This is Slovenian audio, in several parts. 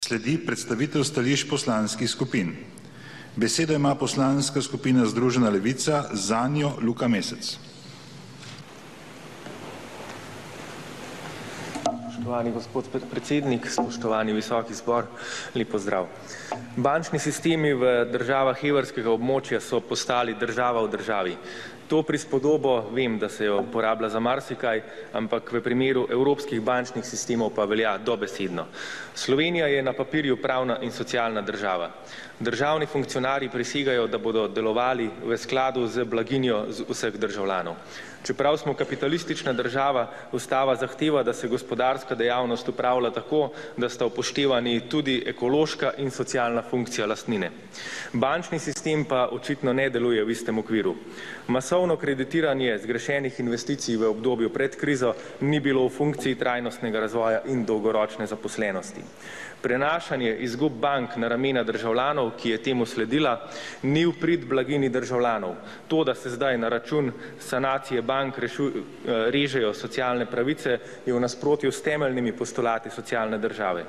Sledi predstavitev stališč poslanskih skupin. Besedo ima poslanska skupina Združena levica, zanjo Luka Mesec. Spoštovani gospod predsednik, spoštovani visoki zbor, lep pozdrav. Bančni sistemi v državah evrskega območja so postali država v državi. To prispodobo vem, da se jo uporablja za marsikaj, ampak v primeru evropskih bančnih sistemov pa velja dobesedno. Slovenija je na papirju pravna in socialna država. Državni funkcionarji prisegajo, da bodo delovali v skladu z blaginjo vseh državljanov. Čeprav smo kapitalistična država, ustava zahteva, da se gospodarska dejavnost upravlja tako, da sta upoštevani tudi ekološka in socialna funkcija lastnine. Bančni sistem pa očitno ne deluje v istem okviru. Masovno kreditiranje zgrešenih investicij v obdobju pred krizo ni bilo v funkciji trajnostnega razvoja in dolgoročne zaposlenosti. Prenašanje izgub bank na ramena državljanov, ki je temu sledila, ni v prid blaginji državljanov. To, da se zdaj na račun sanacije bank režejo socialne pravice, je v nasprotju s temeljnimi postulati socialne države.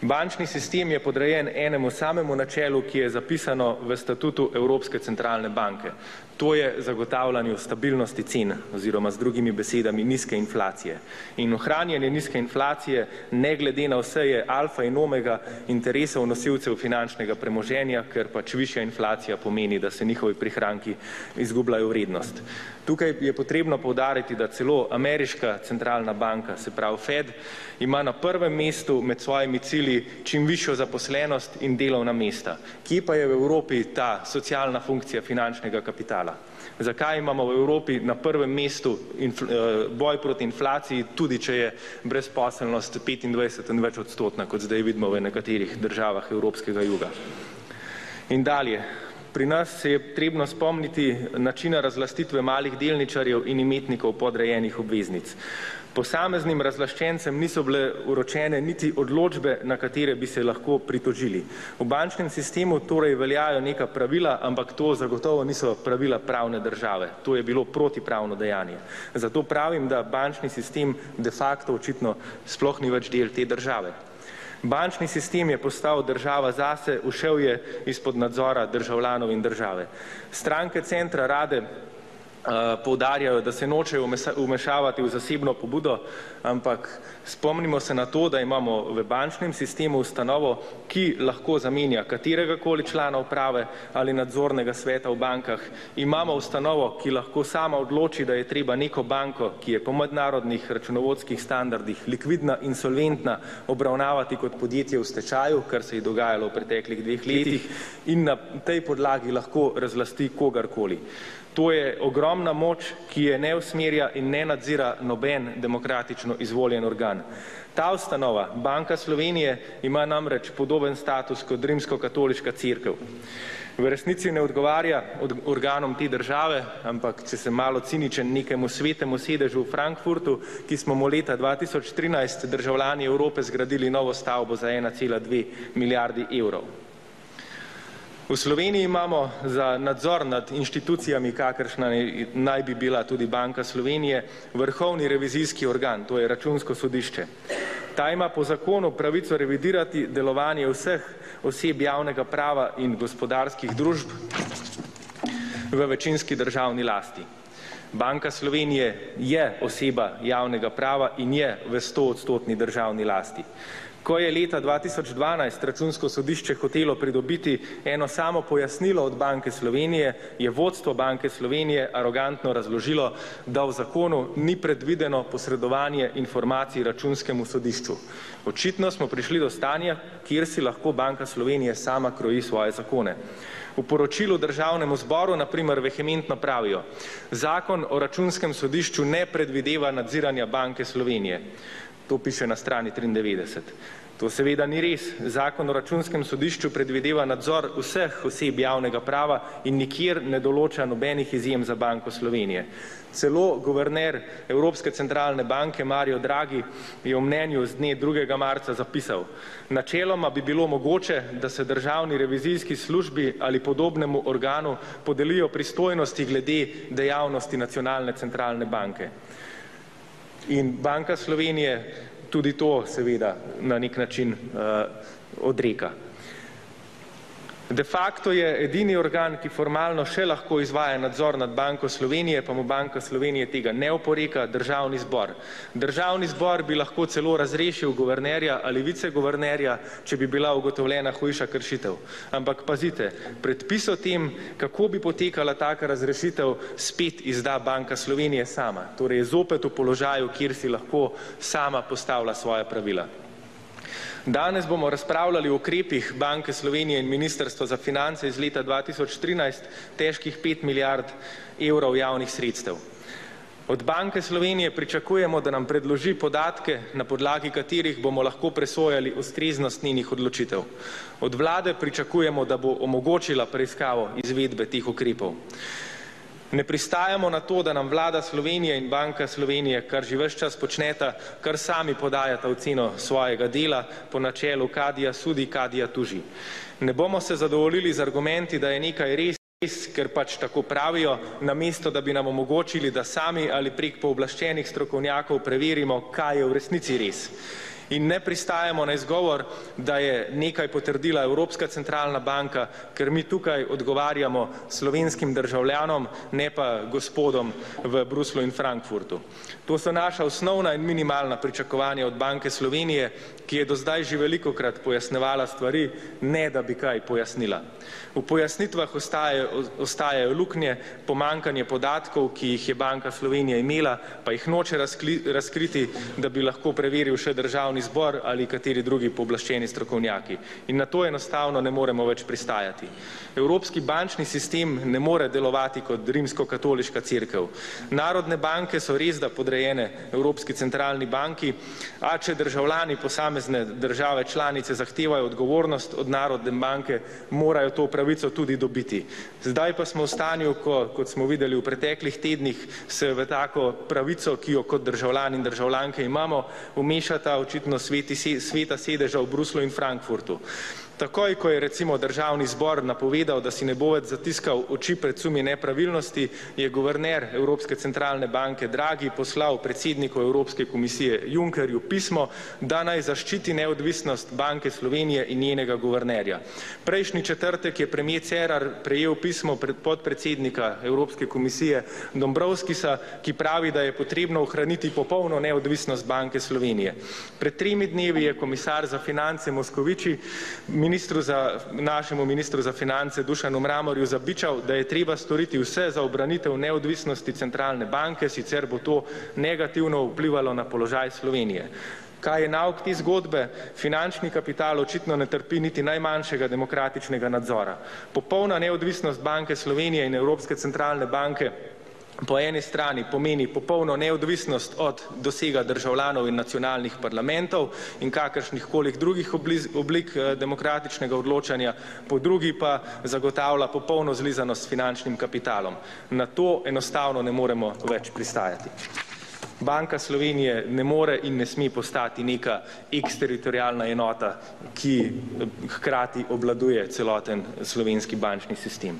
Bančni sistem je podrejen enemu samemu načelu, ki je zapisano v statutu Evropske centralne banke. To je zagotavljanje stabilnosti cen oziroma z drugimi besedami nizke inflacije. In ohranjanje nizke inflacije ne glede na vse je alfa in omega interesov nosilcev finančnega premoženja, ker pač višja inflacija pomeni, da se njihovi prihranki izgubljajo vrednost. Tukaj je potrebno poudariti, da celo ameriška centralna banka, se pravi Fed, ima na prvem mestu med svojimi cilji čim višjo zaposlenost in delovna mesta. Kje pa je v Evropi ta socialna funkcija finančnega kapitala? Zakaj imamo v Evropi na prvem mestu boj proti inflaciji, tudi če je brezposelnost 25 in več odstotna, kot zdaj vidimo v nekaterih državah evropskega juga? In dalje. Pri nas se je potrebno spomniti načina razlastitve malih delničarjev in imetnikov podrejenih obveznic. Posameznim razlaščencem niso bile vročene niti odločbe, na katere bi se lahko pritožili. V bančnem sistemu torej veljajo neka pravila, ampak to zagotovo niso pravila pravne države. To je bilo protipravno dejanje. Zato pravim, da bančni sistem de facto očitno sploh ni več del te države. Bančni sistem je postal država zase, ušel je izpod nadzora državljanov in države. Stranke centra rade poudarjajo, da se nočejo vmešavati v zasebno pobudo, ampak spomnimo se na to, da imamo v bančnem sistemu ustanovo, ki lahko zamenja kateregakoli člana uprave ali nadzornega sveta v bankah. Imamo ustanovo, ki lahko sama odloči, da je treba neko banko, ki je po mednarodnih računovodskih standardih likvidna in solventna, obravnavati kot podjetje v stečaju, kar se je dogajalo v preteklih 2 letih, in na tej podlagi lahko razlasti kogarkoli. To je ogromna moč, ki je ne usmerja in ne nadzira noben demokratično izvoljen organ. Ta ustanova, Banka Slovenije, ima namreč podoben status kot rimskokatoliška cerkev. V resnici ne odgovarja organom te države, ampak če sem malo ciničen, nekemu svetemu sedežu v Frankfurtu, ki smo mu leta 2013 državljani Evrope zgradili novo stavbo za 1,2 milijardi evrov. V Sloveniji imamo za nadzor nad inštitucijami, kakršna naj bi bila tudi Banka Slovenije, vrhovni revizijski organ, to je Računsko sodišče. Ta ima po zakonu pravico revidirati delovanje vseh oseb javnega prava in gospodarskih družb v večinski državni lasti. Banka Slovenije je oseba javnega prava in je v 100-odstotni državni lasti. Ko je leta 2012 Računsko sodišče hotelo pridobiti eno samo pojasnilo od Banke Slovenije, je vodstvo Banke Slovenije arogantno razložilo, da v zakonu ni predvideno posredovanje informacij Računskemu sodišču. Očitno smo prišli do stanja, kjer si lahko Banka Slovenije sama kroji svoje zakone. V poročilu Državnemu zboru na primer vehementno pravijo: Zakon o Računskem sodišču ne predvideva nadziranja Banke Slovenije. To piše na strani 93. To seveda ni res. Zakon o Računskem sodišču predvideva nadzor vseh oseb javnega prava in nikjer ne določa nobenih izjem za Banko Slovenije. Celo guverner Evropske centralne banke Mario Draghi je v mnenju z dne 2. marca zapisal: načeloma bi bilo mogoče, da se državni revizijski službi ali podobnemu organu podelijo pristojnosti glede dejavnosti nacionalne centralne banke. In Banka Slovenije tudi to seveda na nek način odreka. De facto je edini organ, ki formalno še lahko izvaja nadzor nad Banko Slovenije, pa mu Banka Slovenije tega ne oporeka, Državni zbor. Državni zbor bi lahko celo razrešil guvernerja ali viceguvernerja, če bi bila ugotovljena hujša kršitev. Ampak pazite, predpis o tem, kako bi potekala taka razrešitev, spet izda Banka Slovenije sama. Torej je zopet v položaju, kjer si lahko sama postavlja svoja pravila. Danes bomo razpravljali o ukrepih Banke Slovenije in Ministrstva za finance iz leta 2013, težkih 5 milijard evrov javnih sredstev. Od Banke Slovenije pričakujemo, da nam predloži podatke, na podlagi katerih bomo lahko presojali ustreznost njenih odločitev. Od vlade pričakujemo, da bo omogočila preiskavo izvedbe teh ukrepov. Ne pristajamo na to, da nam vlada Slovenije in Banka Slovenije, kar že ves čas počneta, kar sami podajata oceno svojega dela po načelu kadija sudi, kadija tuži. Ne bomo se zadovoljili z argumenti, da je nekaj res, ker pač tako pravijo, namesto da bi nam omogočili, da sami ali prek pooblaščenih strokovnjakov preverimo, kaj je v resnici res. In ne pristajamo na izgovor, da je nekaj potrdila Evropska centralna banka, ker mi tukaj odgovarjamo slovenskim državljanom, ne pa gospodom v Bruslju in Frankfurtu. To so naša osnovna in minimalna pričakovanja od Banke Slovenije, ki je do zdaj že velikokrat pojasnjevala stvari, ne da bi kaj pojasnila. V pojasnitvah ostajajo luknje, pomanjkanje podatkov, ki jih je Banka Slovenije imela, pa jih noče razkriti, da bi lahko preveril še Državni zbor ali kateri drugi pooblaščeni strokovnjaki. In na to enostavno ne moremo več pristajati. Evropski bančni sistem ne more delovati kot rimskokatoliška cerkev. Narodne banke so resda podrejene Evropski centralni banki, a če državljani posamezne države članice zahtevajo odgovornost od Narodne banke, morajo to pravico tudi dobiti. Zdaj pa smo v stanju, kot smo videli v preteklih tednih, se v tako pravico, ki jo kot državljani in državljanke imamo, vmešata očitno sveta sedeža v Bruslju in Frankfurtu. Takoj, ko je recimo Državni zbor napovedal, da si ne bo več zatiskal oči pred sumi nepravilnosti, je guverner Evropske centralne banke Draghi poslal predsedniku Evropske komisije Junckerju pismo, da naj zaščiti neodvisnost Banke Slovenije in njenega guvernerja. Prejšnji četrtek je premier Cerar prejel pismo podpredsednika Evropske komisije Dombrovskisa, ki pravi, da je potrebno ohraniti popolno neodvisnost Banke Slovenije. Pred 3 dnevi je komisar za finance Moskoviči našemu ministru za finance Dušanu Mramorju zabičal, da je treba storiti vse za ubranitev neodvisnosti centralne banke, sicer bo to negativno vplivalo na položaj Slovenije. Kaj je nauk te zgodbe? Finančni kapital očitno ne trpi niti najmanjšega demokratičnega nadzora. Popolna neodvisnost Banke Slovenije in Evropske centralne banke po eni strani pomeni popolno neodvisnost od dosega državljanov in nacionalnih parlamentov in kakršnihkoli drugih oblik demokratičnega odločanja, po drugi pa zagotavlja popolno zlizanost s finančnim kapitalom. Na to enostavno ne moremo več pristajati. Banka Slovenije ne more in ne sme postati neka eksteritorialna enota, ki hkrati obvladuje celoten slovenski bančni sistem.